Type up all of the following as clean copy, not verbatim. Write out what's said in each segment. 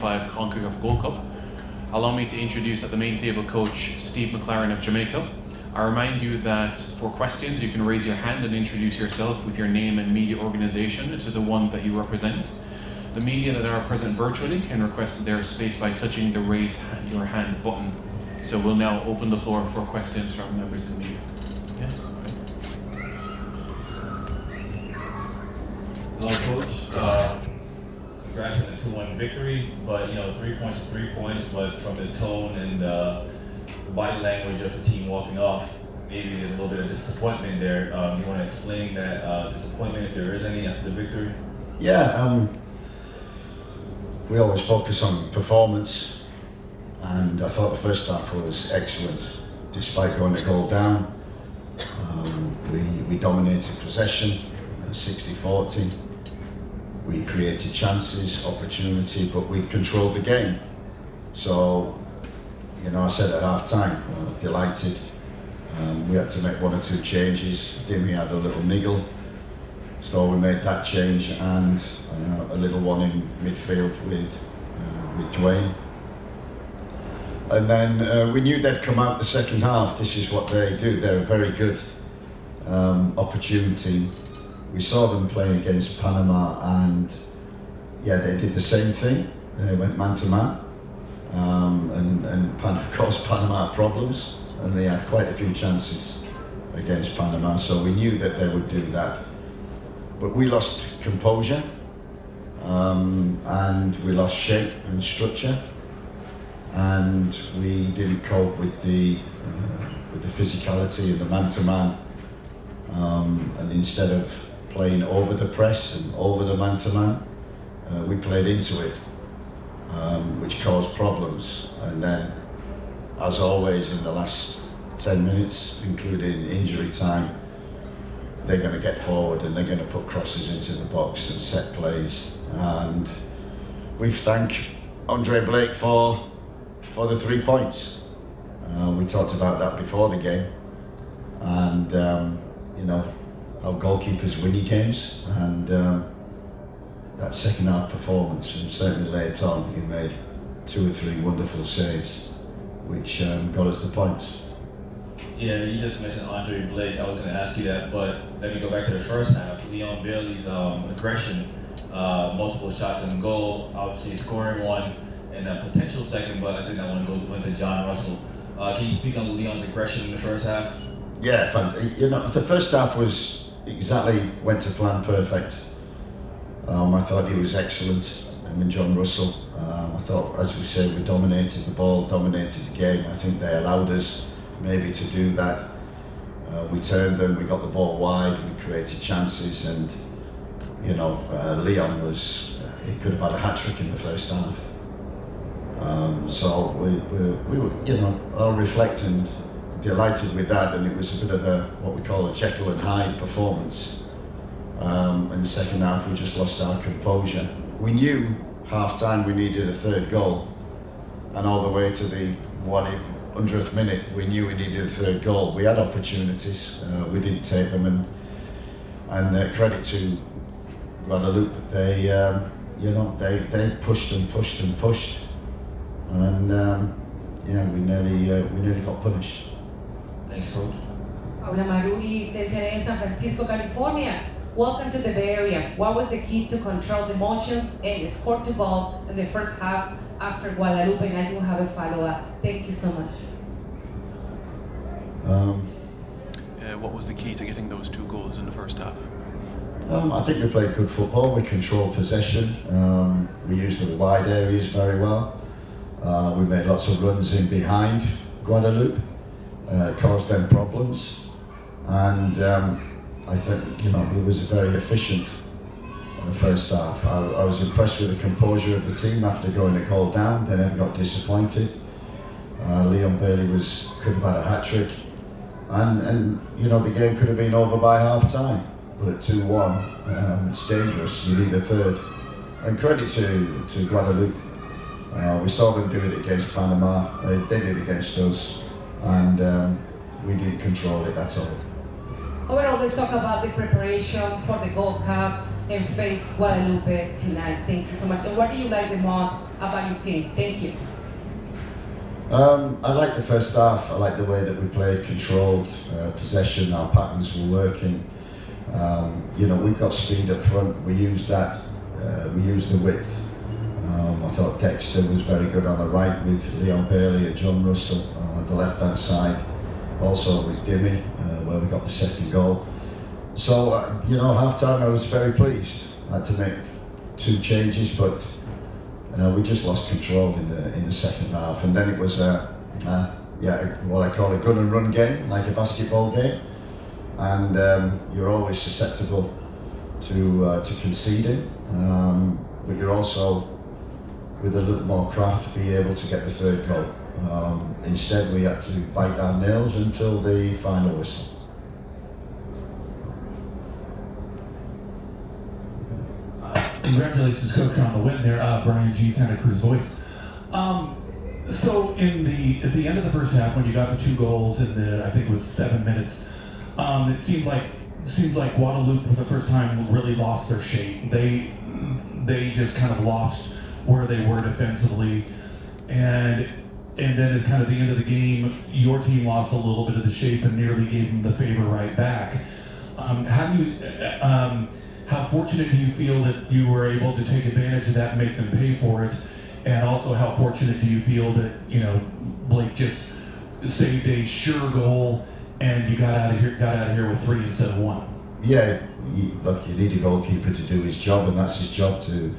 CONCACAF Gold Cup. Allow me to introduce at the main table coach Steve McClaren of Jamaica. I remind you that for questions you can raise your hand and introduce yourself with your name and media organisation to the one that you represent. The media that are present virtually can request their space by touching the raise your hand button. So we'll now open the floor for questions from members of the media. Yes? Hello, Coach. Congrats on the 2-1 victory, but 3 points is 3 points, but from the tone and the body language of the team walking off, maybe there's a little bit of disappointment there. You want to explain that disappointment, if there is any, after the victory? Yeah, we always focus on performance, and I thought the first half was excellent, despite going a goal down. We dominated possession, 60-40. We created chances, opportunity, but we controlled the game. So, I said at half time, delighted. We had to make 1 or 2 changes. Dimi had a little niggle, so we made that change, and a little one in midfield with Dwayne. And then we knew they'd come out the second half. This is what they do. They're a very good opportunity. We saw them playing against Panama, and they did the same thing. They went man to man, and caused Panama problems, and they had quite a few chances against Panama, so we knew that they would do that. But we lost composure, and we lost shape and structure, and we didn't cope with the physicality and the man to man, and instead of playing over the press and over the man-to-man, we played into it, which caused problems. And then, as always, in the last 10 minutes, including injury time, they're going to get forward and they're going to put crosses into the box and set plays. And we thank Andre Blake for the 3 points. We talked about that before the game, and how goalkeepers win games, and that second half performance, and certainly later on he made 2 or 3 wonderful saves, which got us the points. Yeah, you just mentioned Andre Blake. I was going to ask you that, but let me go back to the first half. Leon Bailey's aggression, multiple shots in goal, obviously scoring one, and a potential second, but I think I want to go into John Russell. Can you speak on Leon's aggression in the first half? Yeah, the first half went to plan perfect. I thought he was excellent. John Russell. I thought, as we say, we dominated the ball, dominated the game. I think they allowed us maybe to do that. We turned them, we got the ball wide, we created chances, and Leon he could have had a hat-trick in the first half. So we were, all reflecting, delighted with that, and it was a bit of what we call a Jekyll and Hyde performance. In the second half, we just lost our composure. We knew half-time we needed a 3rd goal, and all the way to the 100th minute, we knew we needed a 3rd goal. We had opportunities, we didn't take them, and credit to Guadeloupe, they pushed and pushed and pushed, and we nearly got punished. Thanks, Coach. Paula Maruri, in San Francisco, California. Welcome to the Bay Area. What was the key to control the emotions and score 2 goals in the first half after Guadalupe? And I do have a follow-up. Thank you so much. What was the key to getting those 2 goals in the first half? I think we played good football. We controlled possession. We used the wide areas very well. We made lots of runs in behind Guadeloupe. Caused them problems, and I think it was a very efficient first half. I was impressed with the composure of the team after going a goal down. They never got disappointed. Leon Bailey could have had a hat-trick, and the game could have been over by half-time, but at 2-1 it's dangerous. You need a 3rd, and credit to Guadeloupe. We saw them do it against Panama. They did it against us, and we didn't control it at all. Overall, let's talk about the preparation for the Gold Cup and face Guadalupe tonight. Thank you so much. And what do you like the most about your team? Thank you. I like the first half. I like the way that we played, controlled possession. Our patterns were working. We've got speed up front. We used that. We used the width. I thought Dexter was very good on the right with Leon Bailey and John Russell on the left-hand side. Also with Dimmy, where we got the second goal. So, half-time I was very pleased. I had to make 2 changes, but we just lost control in the second half. And then it was what I call a gun and run game, like a basketball game. And you're always susceptible to conceding, but you're also, with a little more craft, be able to get the third goal. Instead, we had to bite our nails until the final whistle. Congratulations, Coach, on the win there, Brian G. Santa Cruz Voice. So at the end of the first half, when you got the 2 goals in I think it was 7 minutes, it seemed like Guadalupe for the first time really lost their shape. They just kind of lost where they were defensively, and then at kind of the end of the game, your team lost a little bit of the shape and nearly gave them the favor right back. How fortunate do you feel that you were able to take advantage of that and make them pay for it? And also, how fortunate do you feel that Blake just saved a sure goal and you got out of here with 3 instead of 1? Yeah, look, you need a goalkeeper to do his job, and that's his job to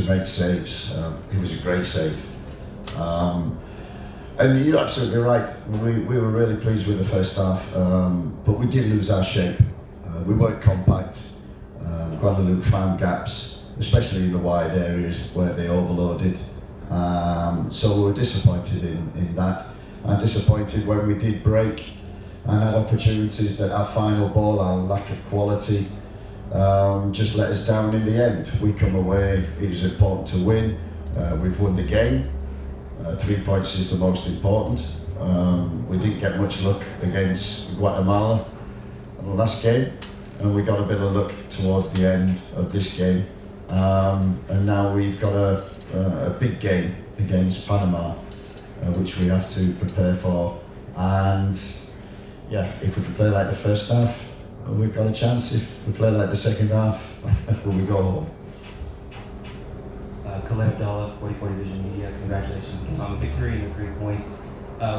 make saves. It was a great save. And you're absolutely right. We were really pleased with the first half, but we did lose our shape. We weren't compact. Guadalupe found gaps, especially in the wide areas where they overloaded. So we were disappointed in that, and disappointed when we did break and had opportunities that our final ball, our lack of quality, just let us down in the end. We come away, it was important to win. We've won the game. 3 points is the most important. We didn't get much luck against Guatemala in the last game, and we got a bit of luck towards the end of this game. And now we've got a big game against Panama, which we have to prepare for. And yeah, if we can play like the first half, we've got a chance. If we play like the second half, we go home. Khaled Abdallah, 44 Division Media. Congratulations on the victory and the 3 points.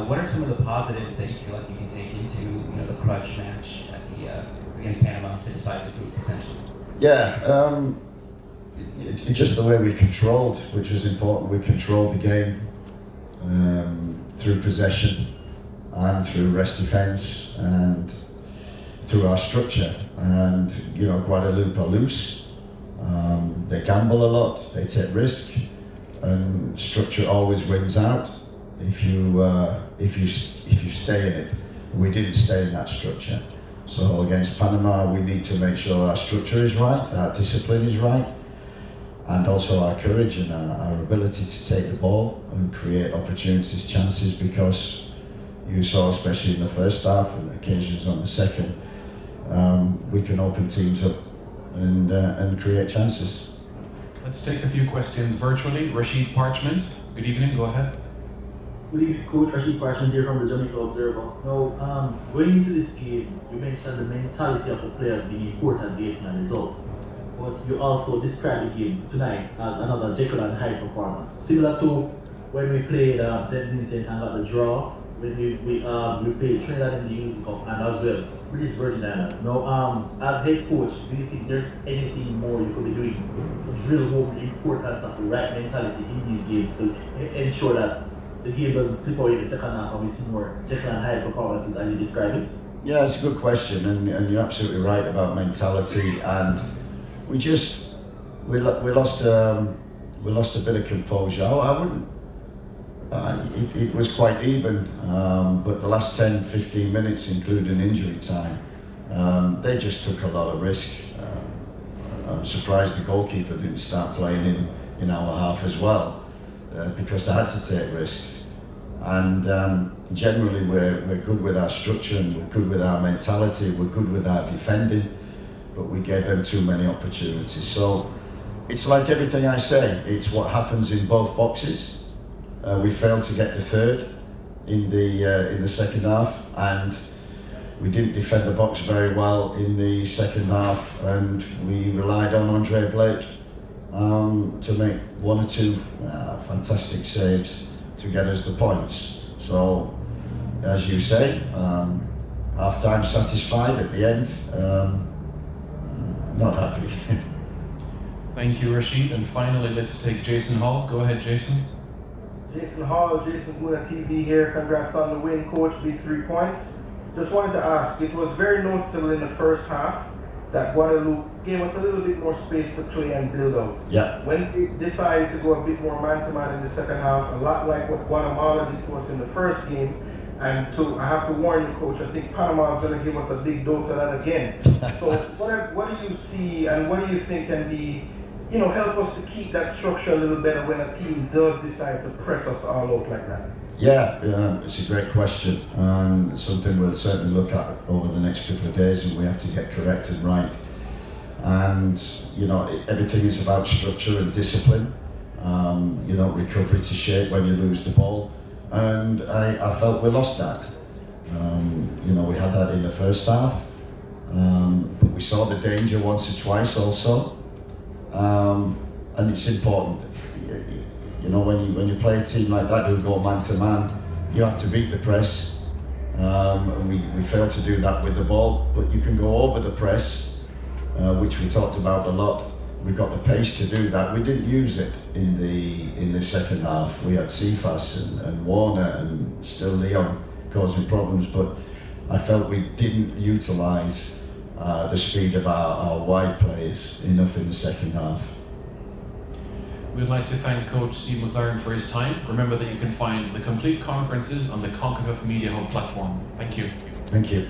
What are some of the positives that you feel like you can take into the crutch match against Panama to decide the group essentially? Yeah, just the way we controlled, which was important. We controlled the game through possession and through rest defence and through our structure. And Guadalupe are loose. They gamble a lot. They take risk, and structure always wins out. If you stay in it, we didn't stay in that structure. So against Panama, we need to make sure our structure is right, our discipline is right, and also our courage and our ability to take the ball and create opportunities, chances, because you saw, especially in the first half and occasions on the second, we can open teams up and create chances. Let's take a few questions virtually. Rashid Parchment, good evening, go ahead. Good evening, Coach. Rashid Parchment here from the Jamaica Observer. Now, going into this game, you mentioned the mentality of the players being important in the result. But you also described the game tonight as another Jekyll and Hyde performance. Similar to when we played St. Vincent and got the draw, when we played Trinidad in the Youth Cup and as well British Virgin Islands. Now, as head coach, do you think there's anything more you could be doing to drill home the importance of the right mentality in these games to ensure that the game doesn't slip away in the second half and we see more Jekyll and Hyde performances as you described it? Yeah, it's a good question, and you're absolutely right about mentality. And we lost a bit of composure. I wouldn't. It was quite even, but the last 10-15 minutes, including injury time, they just took a lot of risk. I'm surprised the goalkeeper didn't start playing in our half as well, because they had to take risks. And generally we're good with our structure and we're good with our mentality, we're good with our defending, but we gave them too many opportunities. So It's like everything I say, it's what happens in both boxes. We failed to get the third in the second half, and we didn't defend the box very well in the second half, and we relied on Andre Blake to make one or two fantastic saves to get us the points. So, as you say, half-time satisfied at the end, not happy. Thank you, Rashid. And finally, let's take Jason Hall. Go ahead, Jason. Jason Hall, Jason Guna TV here. Congrats on the win, coach. Big 3 points. Just wanted to ask, it was very noticeable in the first half that Guadeloupe gave us a little bit more space to play and build out. Yeah. When they decided to go a bit more man-to-man in the second half, a lot like what Guatemala did to us in the first game, and I have to warn you, coach, I think Panama is going to give us a big dose of that again. So what do you see and what do you think can be, help us to keep that structure a little better when a team does decide to press us all out like that? Yeah, it's a great question, and something we'll certainly look at over the next couple of days, and we have to get corrected right. And everything is about structure and discipline. Recovery to shape when you lose the ball, and I felt we lost that. We had that in the first half, but we saw the danger once or twice also, and it's important. When you play a team like that who go man to man, you have to beat the press. And we failed to do that with the ball, but you can go over the press, which we talked about a lot. We got the pace to do that. We didn't use it in the second half. We had Cephas and Warner and still Leon causing problems, but I felt we didn't utilise the speed of our wide players enough in the second half. We'd like to thank Coach Steve McClaren for his time. Remember that you can find the complete conferences on the CONCACAF Media Hub platform. Thank you. Thank you.